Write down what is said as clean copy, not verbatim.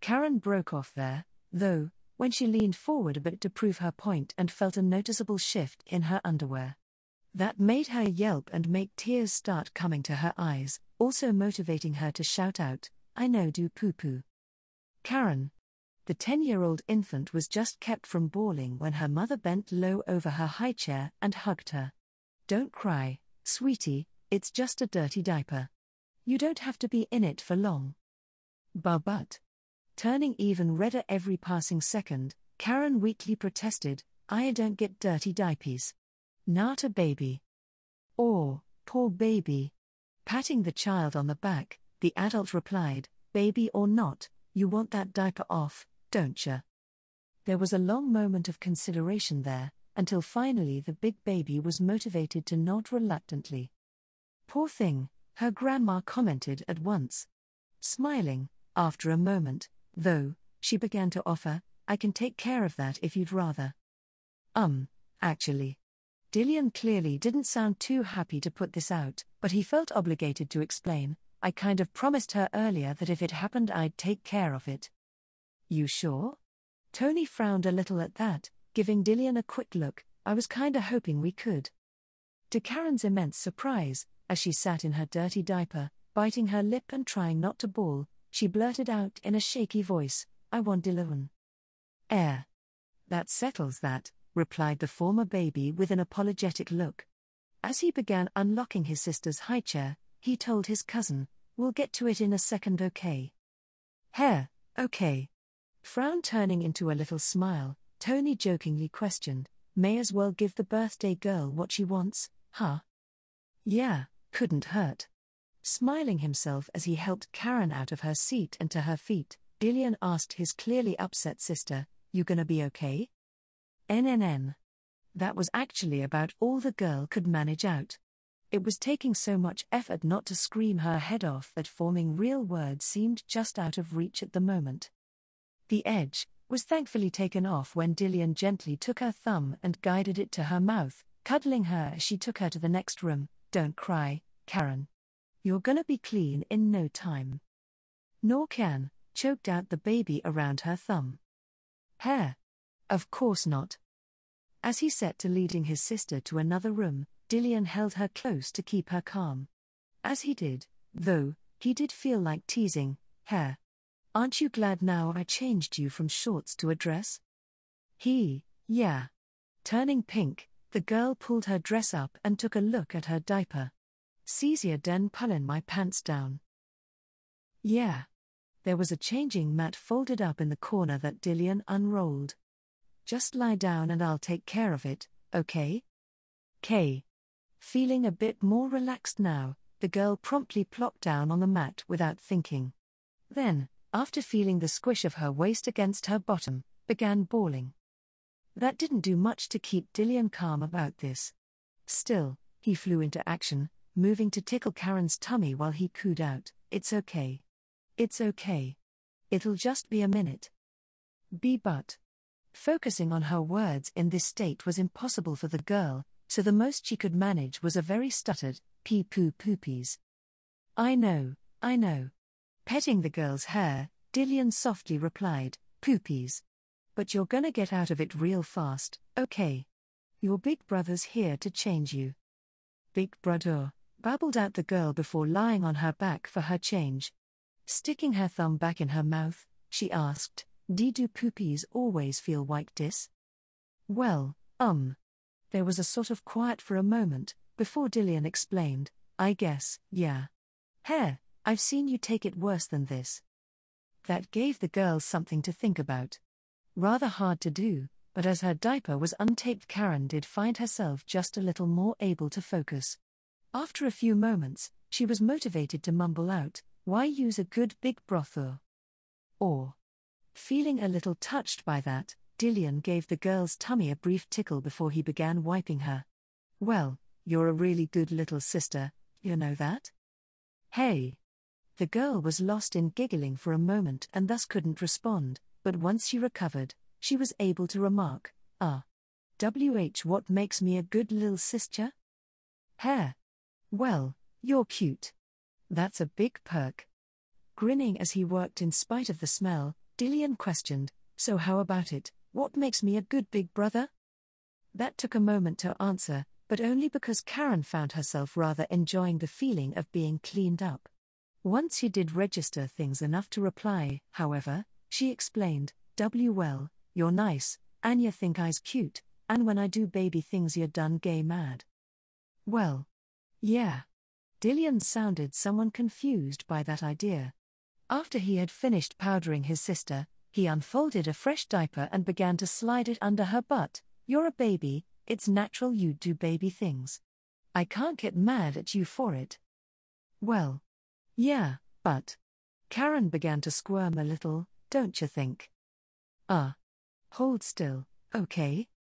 Karen broke off there, though, when she leaned forward a bit to prove her point and felt a noticeable shift in her underwear. That made her yelp and make tears start coming to her eyes, also motivating her to shout out, "I know, do poo-poo." Karen. The 10-year-old infant was just kept from bawling when her mother bent low over her high chair and hugged her. "Don't cry, sweetie, it's just a dirty diaper. You don't have to be in it for long." But, turning even redder every passing second, Karen weakly protested, "I don't get dirty diapers. Not a baby." "Oh, poor baby." Patting the child on the back, the adult replied, "Baby or not, you want that diaper off, don't ya?" There was a long moment of consideration there, until finally the big baby was motivated to nod reluctantly. "Poor thing," her grandma commented at once. Smiling, after a moment, though, she began to offer, "I can take care of that if you'd rather." Actually. Dillian clearly didn't sound too happy to put this out, but he felt obligated to explain, "I kind of promised her earlier that if it happened I'd take care of it." "You sure?" Tony frowned a little at that, giving Dillian a quick look. "I was kinda hoping we could." To Karen's immense surprise, as she sat in her dirty diaper, biting her lip and trying not to bawl, she blurted out in a shaky voice, "I want Dillian." "That settles that," replied the former baby with an apologetic look. As he began unlocking his sister's high chair, he told his cousin, "We'll get to it in a second, okay?" Okay." Frown turning into a little smile, Tony jokingly questioned, "May as well give the birthday girl what she wants, huh?" "Yeah, couldn't hurt." Smiling himself as he helped Karen out of her seat and to her feet, Dillian asked his clearly upset sister, "You gonna be okay?" NNN. That was actually about all the girl could manage out. It was taking so much effort not to scream her head off that forming real words seemed just out of reach at the moment. The edge was thankfully taken off when Dillian gently took her thumb and guided it to her mouth, cuddling her as she took her to the next room. "Don't cry, Karen. You're gonna be clean in no time." "Nor can," choked out the baby around her thumb. "Of course not." As he set to leading his sister to another room, Dillian held her close to keep her calm. As he did, though, he did feel like teasing, "Aren't you glad now I changed you from shorts to a dress?" Yeah. Turning pink, the girl pulled her dress up and took a look at her diaper. "Caesar den pullin' my pants down." Yeah. There was a changing mat folded up in the corner that Dillian unrolled. "Just lie down and I'll take care of it, okay?" Feeling a bit more relaxed now, the girl promptly plopped down on the mat without thinking. Then, after feeling the squish of her waist against her bottom, began bawling. That didn't do much to keep Dillian calm about this. Still, he flew into action, moving to tickle Karen's tummy while he cooed out, "It's okay. It's okay. It'll just be a minute." But focusing on her words in this state was impossible for the girl, so the most she could manage was a very stuttered, "Pee-poo-poopies." I know. Petting the girl's hair, Dillian softly replied, "Poopies. But you're gonna get out of it real fast, okay? Your big brother's here to change you." "Big brother," babbled out the girl before lying on her back for her change. Sticking her thumb back in her mouth, she asked, "Do poopies always feel like this?" "Well, There was a sort of quiet for a moment, before Dillian explained, "I guess, yeah. I've seen you take it worse than this." That gave the girl something to think about. Rather hard to do, but as her diaper was untaped, Karen did find herself just a little more able to focus. After a few moments, she was motivated to mumble out, "Why use a good big brother?" Or, feeling a little touched by that, Dillian gave the girl's tummy a brief tickle before he began wiping her. "Well, you're a really good little sister, you know that?" "Hey." The girl was lost in giggling for a moment and thus couldn't respond, but once she recovered, she was able to remark, what makes me a good lil' sister?" "Well, you're cute. That's a big perk." Grinning as he worked in spite of the smell, Dillian questioned, so how about it? What makes me a good big brother? That took a moment to answer, but only because Karen found herself rather enjoying the feeling of being cleaned up. Once she did register things enough to reply, however, she explained, well, you're nice, and you think I's cute, and when I do baby things you're done gay mad. Well, yeah. Dillian sounded someone confused by that idea. After he had finished powdering his sister, he unfolded a fresh diaper and began to slide it under her butt. You're a baby, it's natural you do baby things. I can't get mad at you for it. Well, yeah, but. Karen began to squirm a little, don't you think? Hold still, okay?